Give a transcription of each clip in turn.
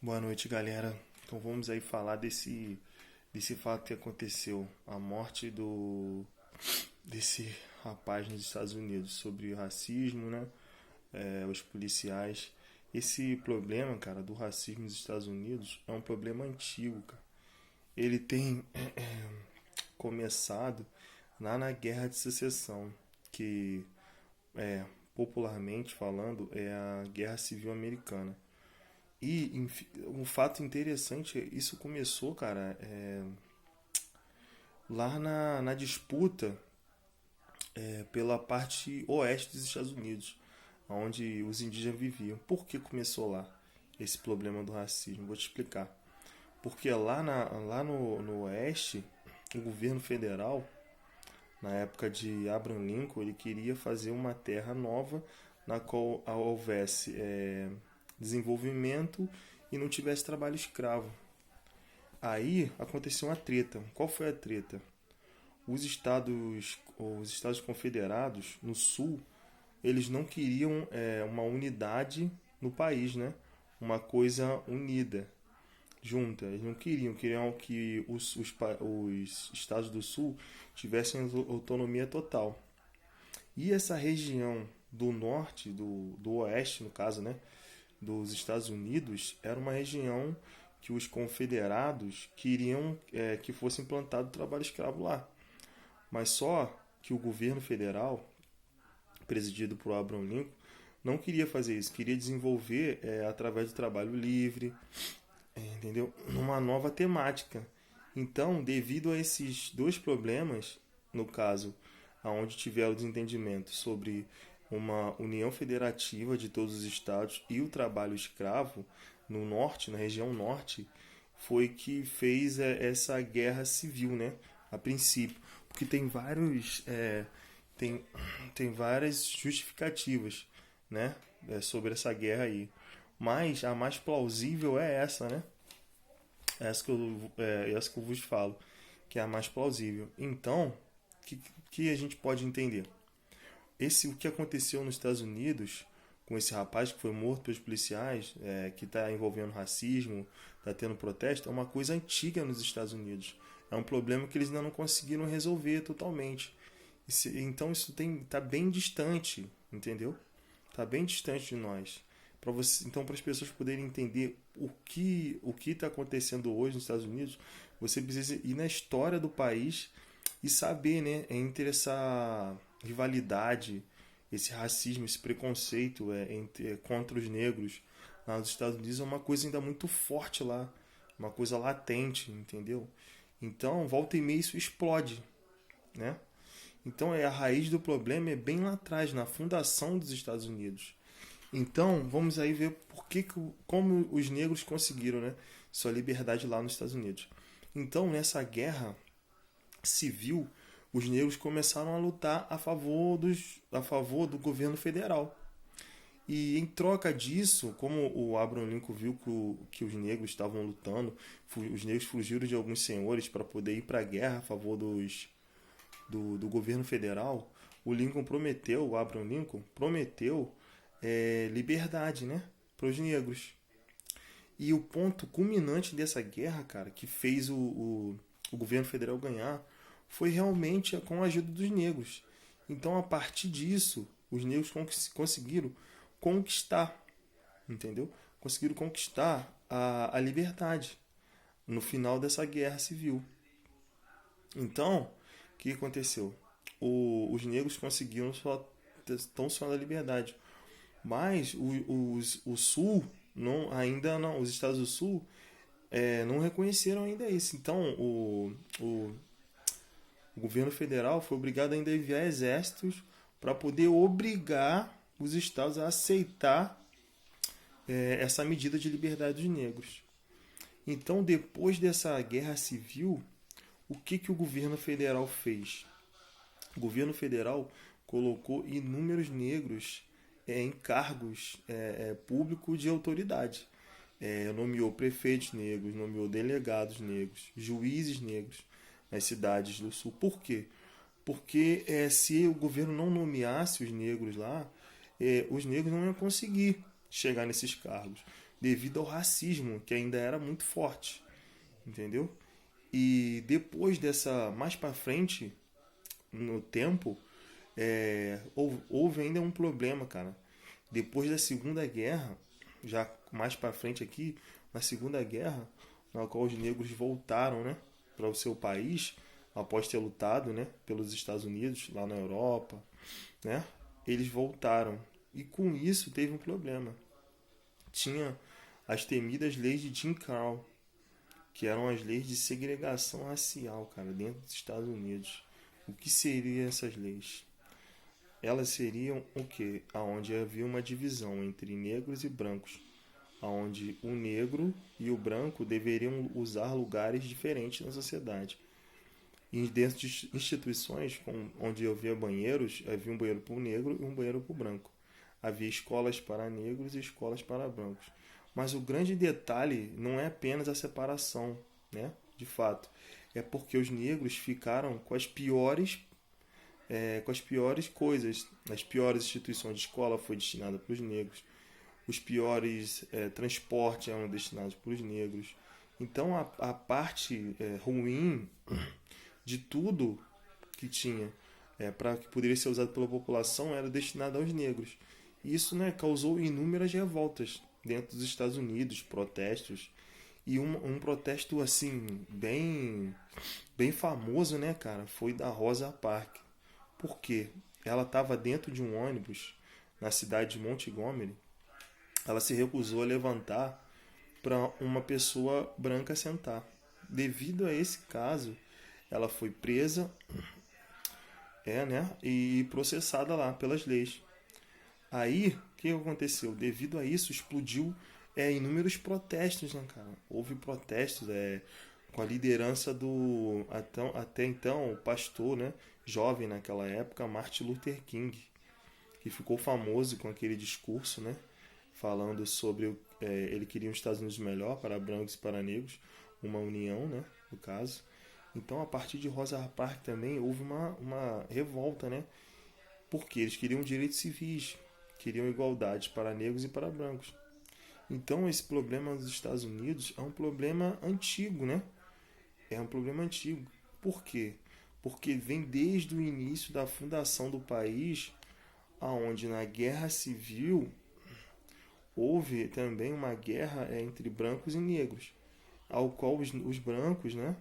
Boa noite, galera. Então vamos aí falar desse fato que aconteceu, a morte desse rapaz nos Estados Unidos, sobre o racismo, né? Os policiais. Esse problema, cara, do racismo nos Estados Unidos é um problema antigo, cara. Ele tem começado lá na Guerra de Secessão, que é popularmente falando é a Guerra Civil Americana. E um fato interessante, isso começou, cara, lá na disputa pela parte oeste dos Estados Unidos, onde os indígenas viviam. Por que começou lá esse problema do racismo? Vou te explicar. Porque lá no oeste, o governo federal, na época de Abraham Lincoln, ele queria fazer uma terra nova na qual houvesse desenvolvimento e não tivesse trabalho escravo. Aí aconteceu uma treta. Qual foi a treta? Os estados confederados no sul, eles não queriam uma unidade no país, né? Uma coisa unida, junta. Eles não queriam, queriam que os estados do sul tivessem autonomia total. E essa região do norte, do oeste, no caso, né? Dos Estados Unidos, era uma região que os confederados queriam que fosse implantado o trabalho escravo lá. Mas só que o governo federal, presidido por Abraham Lincoln, não queria fazer isso, queria desenvolver através do trabalho livre, entendeu? Numa nova temática. Então, devido a esses dois problemas, no caso, aonde tiver o desentendimento sobre uma união federativa de todos os estados e o trabalho escravo no norte, na região norte, foi que fez essa guerra civil, né? A princípio, porque tem, tem várias justificativas, né? Sobre essa guerra aí, mas a mais plausível é essa, né? Essa que eu vos falo, que é a mais plausível. Então, que a gente pode entender? O que aconteceu nos Estados Unidos com esse rapaz que foi morto pelos policiais, que está envolvendo racismo, está tendo protesto, é uma coisa antiga nos Estados Unidos. É um problema que eles ainda não conseguiram resolver totalmente. Então isso está bem distante, entendeu? Está bem distante de nós. Então, para as pessoas poderem entender o que está acontecendo hoje nos Estados Unidos, você precisa ir na história do país e saber, né, entre essa rivalidade, esse racismo, esse preconceito contra os negros lá nos Estados Unidos é uma coisa ainda muito forte lá, uma coisa latente, entendeu? Então, volta e meia isso explode, né? Então, a raiz do problema é bem lá atrás, na fundação dos Estados Unidos. Então, vamos aí ver como os negros conseguiram, né, sua liberdade lá nos Estados Unidos. Então, nessa guerra civil, os negros começaram a lutar a favor do governo federal. E em troca disso, como o Abraham Lincoln viu que os negros estavam lutando, os negros fugiram de alguns senhores para poder ir para a guerra a favor do governo federal, o Abraham Lincoln prometeu liberdade, né, para os negros. E o ponto culminante dessa guerra, cara, que fez o governo federal ganhar, foi realmente com a ajuda dos negros. Então, a partir disso, os negros conseguiram conquistar, entendeu? Conseguiram conquistar a liberdade no final dessa guerra civil. Então, o que aconteceu? Os negros conseguiram tão só a liberdade, mas o Sul ainda não, os Estados do Sul não reconheceram ainda isso. Então, o governo federal foi obrigado ainda a enviar exércitos para poder obrigar os estados a aceitar essa medida de liberdade dos negros. Então, depois dessa guerra civil, que o governo federal fez? O governo federal colocou inúmeros negros em cargos públicos de autoridade. Nomeou prefeitos negros, nomeou delegados negros, juízes negros nas cidades do sul. Por quê? Porque se o governo não nomeasse os negros lá, os negros não iam conseguir chegar nesses cargos. devido ao racismo que ainda era muito forte, entendeu? E depois dessa, mais para frente no tempo, houve ainda um problema, cara. Depois da Segunda Guerra, já mais para frente aqui, na Segunda Guerra, na qual os negros voltaram, né, para o seu país após ter lutado, né, pelos Estados Unidos lá na Europa, né? Eles voltaram e com isso teve um problema. Tinha as temidas leis de Jim Crow, que eram as leis de segregação racial, cara, dentro dos Estados Unidos. O que seriam essas leis? Elas seriam o quê? Aonde havia uma divisão entre negros e brancos, aonde o negro e o branco deveriam usar lugares diferentes na sociedade. E dentro de instituições onde havia banheiros, havia um banheiro para o negro e um banheiro para o branco. Havia escolas para negros e escolas para brancos. Mas o grande detalhe não é apenas a separação, né? De fato, é porque os negros ficaram com as piores coisas. As piores instituições de escola foi destinada para os negros. Os piores transportes eram destinados para os negros. Então a parte ruim de tudo que tinha para que poderia ser usado pela população era destinada aos negros. E isso, né, causou inúmeras revoltas dentro dos Estados Unidos, protestos. E um protesto assim, bem famoso, né, cara, foi da Rosa Parks. Por quê? Ela estava dentro de um ônibus na cidade de Montgomery. Ela se recusou a levantar para uma pessoa branca sentar. Devido a esse caso, ela foi presa, né, e processada lá pelas leis. Aí, o que aconteceu? Devido a isso, explodiu inúmeros protestos, né, cara? Houve protestos com a liderança do até então o pastor, né, jovem naquela época, Martin Luther King, que ficou famoso com aquele discurso, né, falando sobre ele queria um Estados Unidos melhor para brancos e para negros, uma união, né, no caso. Então, a partir de Rosa Parks também houve uma revolta, né? Porque eles queriam direitos civis, queriam igualdade para negros e para brancos. Então, esse problema nos Estados Unidos é um problema antigo, né? É um problema antigo. Por quê? Porque vem desde o início da fundação do país, aonde na Guerra Civil houve também uma guerra entre brancos e negros, ao qual os brancos, né,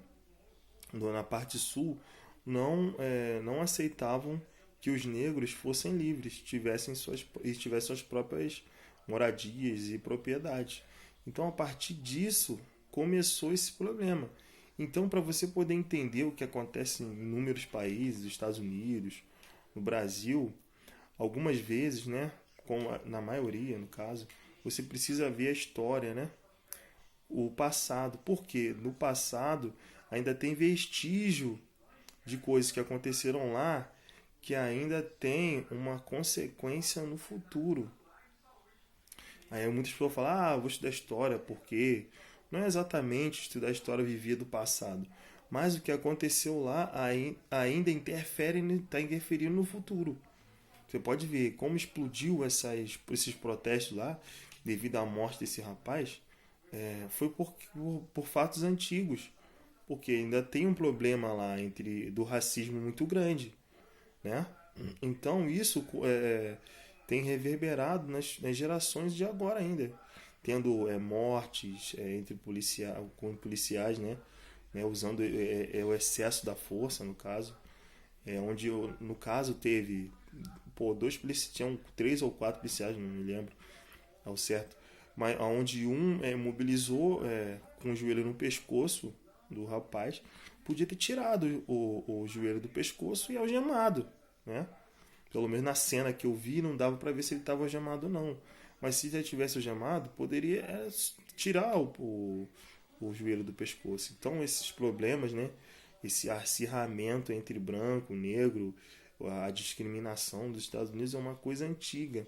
na parte sul, não aceitavam que os negros fossem livres, tivessem suas próprias moradias e propriedades. Então, a partir disso, começou esse problema. Então, para você poder entender o que acontece em inúmeros países, Estados Unidos, no Brasil, algumas vezes, né, na maioria, no caso, você precisa ver a história, né, o passado. Porque no passado ainda tem vestígio de coisas que aconteceram lá que ainda tem uma consequência no futuro. Aí muitas pessoas falam, vou estudar história, porque não é exatamente estudar a história vivida do passado, mas o que aconteceu lá ainda está interferindo no futuro. Você pode ver como explodiu esses protestos lá, devido à morte desse rapaz, foi por fatos antigos, porque ainda tem um problema lá do racismo muito grande, né? Então isso tem reverberado nas gerações de agora ainda, tendo mortes com policiais, né, usando o excesso da força, no caso, onde no caso teve tinham 3 ou 4 policiais, não me lembro ao certo, mas onde um mobilizou com o joelho no pescoço do rapaz, podia ter tirado o joelho do pescoço e algemado, né? Pelo menos na cena que eu vi, não dava para ver se ele estava algemado ou não. Mas se já tivesse algemado, poderia tirar o joelho do pescoço. Então, esses problemas, né? Esse acirramento entre branco, negro, a discriminação dos Estados Unidos é uma coisa antiga.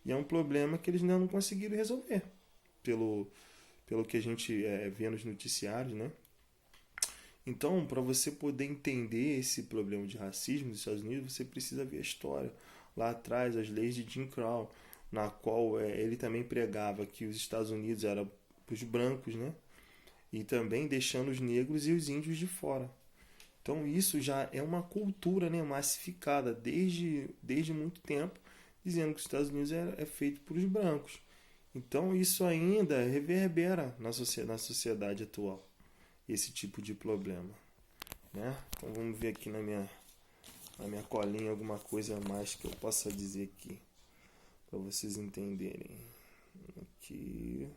E é um problema que eles ainda não conseguiram resolver. Pelo que a gente vê nos noticiários, né? Então, para você poder entender esse problema de racismo nos Estados Unidos, você precisa ver a história. Lá atrás, as leis de Jim Crow. na qual ele também pregava que os Estados Unidos era para os brancos, né? E também deixando os negros e os índios de fora. Então isso já é uma cultura, né, massificada desde muito tempo, dizendo que os Estados Unidos é feito por os brancos. Então isso ainda reverbera na sociedade atual, esse tipo de problema, né? Então vamos ver aqui na minha colinha alguma coisa a mais que eu possa dizer aqui, para vocês entenderem. Aqui,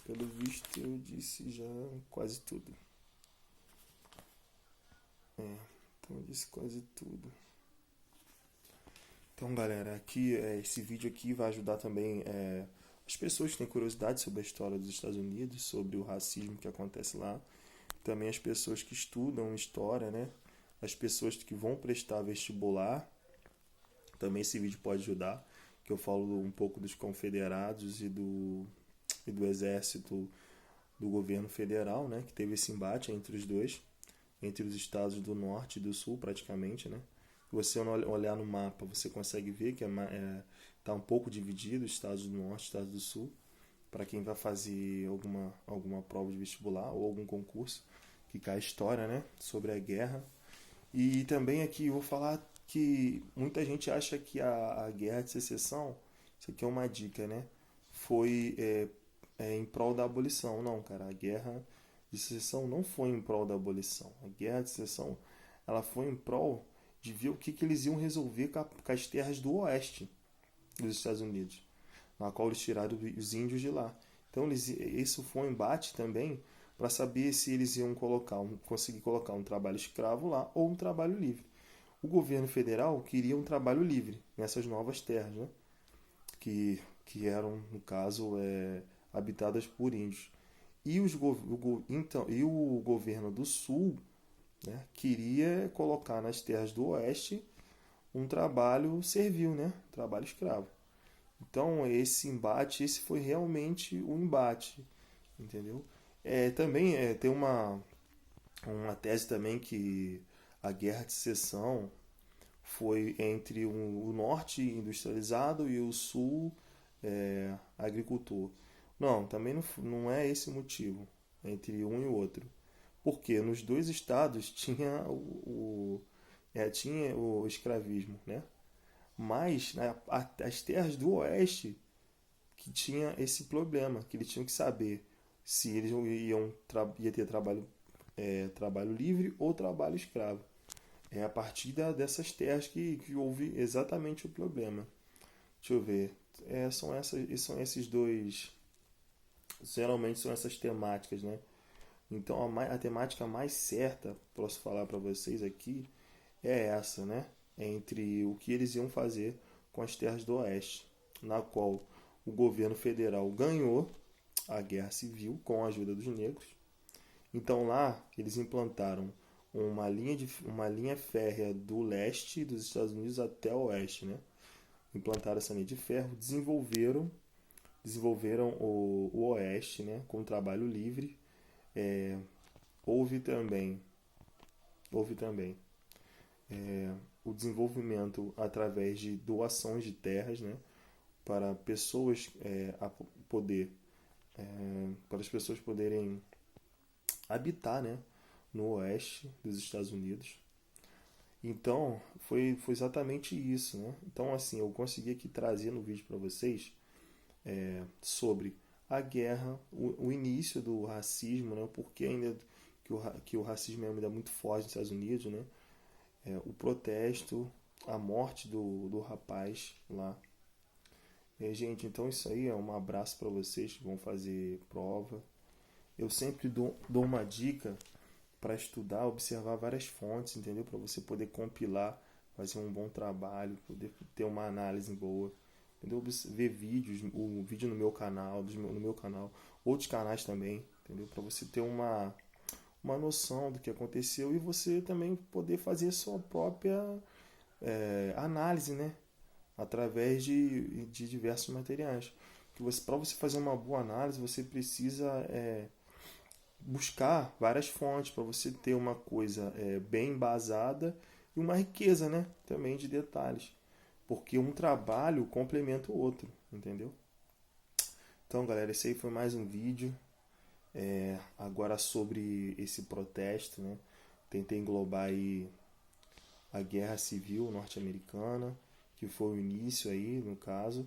pelo visto eu disse já quase tudo. Então eu disse quase tudo. Então, galera, aqui esse vídeo aqui vai ajudar também as pessoas que têm curiosidade sobre a história dos Estados Unidos, sobre o racismo que acontece lá, também as pessoas que estudam história, né? As pessoas que vão prestar vestibular, também esse vídeo pode ajudar, que eu falo um pouco dos confederados e do exército do governo federal, né? Que teve esse embate entre os dois, entre os estados do norte e do sul, praticamente, né? Se você olhar no mapa, você consegue ver que está um pouco dividido, estados do norte e estados do sul, para quem vai fazer alguma prova de vestibular ou algum concurso que cai história, né, sobre a guerra. E também aqui eu vou falar que muita gente acha que a guerra de secessão, isso aqui é uma dica, né, foi em prol da abolição. Não, cara, a guerra de secessão não foi em prol da abolição. A guerra de secessão ela foi em prol de ver o que eles iam resolver com as terras do oeste dos Estados Unidos, na qual eles tiraram os índios de lá. Então isso foi um embate também para saber se eles iam conseguir colocar um trabalho escravo lá ou um trabalho livre. O governo federal queria um trabalho livre nessas novas terras, né? que eram, no caso, habitadas por índios. E o governo do sul, né, queria colocar nas terras do oeste um trabalho servil, né, trabalho escravo. Então esse foi realmente um embate, entendeu? Também tem uma tese também que a guerra de secessão foi entre o norte industrializado e o sul agricultor. Não, também não é esse o motivo entre um e o outro. Porque nos dois estados tinha o escravismo, né? Mas as terras do oeste que tinha esse problema, que eles tinham que saber se eles ia ter trabalho livre ou trabalho escravo. É a partir dessas terras que houve exatamente o problema. Deixa eu ver. São esses dois. Geralmente são essas temáticas, né? Então a temática mais certa, posso falar para vocês aqui, é essa, né? Entre o que eles iam fazer com as terras do oeste, na qual o governo federal ganhou a guerra civil com a ajuda dos negros. Então lá eles implantaram uma linha férrea do leste dos Estados Unidos até o oeste, né? Implantaram essa linha de ferro, desenvolveram o oeste, né, com trabalho livre. Houve também o desenvolvimento através de doações de terras, né, para pessoas para as pessoas poderem habitar, né, no oeste dos Estados Unidos. Então foi exatamente isso, né? Então assim eu consegui aqui trazer no vídeo para vocês sobre a guerra, o início do racismo, né? O porquê ainda que o racismo é ainda muito forte nos Estados Unidos, né? O protesto, a morte do rapaz lá. Gente, então isso aí é um abraço para vocês que vão fazer prova. Eu sempre dou uma dica para estudar, observar várias fontes, entendeu? Para você poder compilar, fazer um bom trabalho, poder ter uma análise boa. Entendeu? Ver vídeos, o vídeo no meu canal, outros canais também, entendeu? Para você ter uma noção do que aconteceu e você também poder fazer sua própria análise, né? Através de diversos materiais. Para você fazer uma boa análise, você precisa buscar várias fontes para você ter uma coisa bem embasada e uma riqueza, né? Também de detalhes. porque um trabalho complementa o outro, entendeu? Então, galera, esse aí foi mais um vídeo. Agora sobre esse protesto, né? Tentei englobar aí a Guerra Civil Norte-Americana, que foi o início aí, no caso.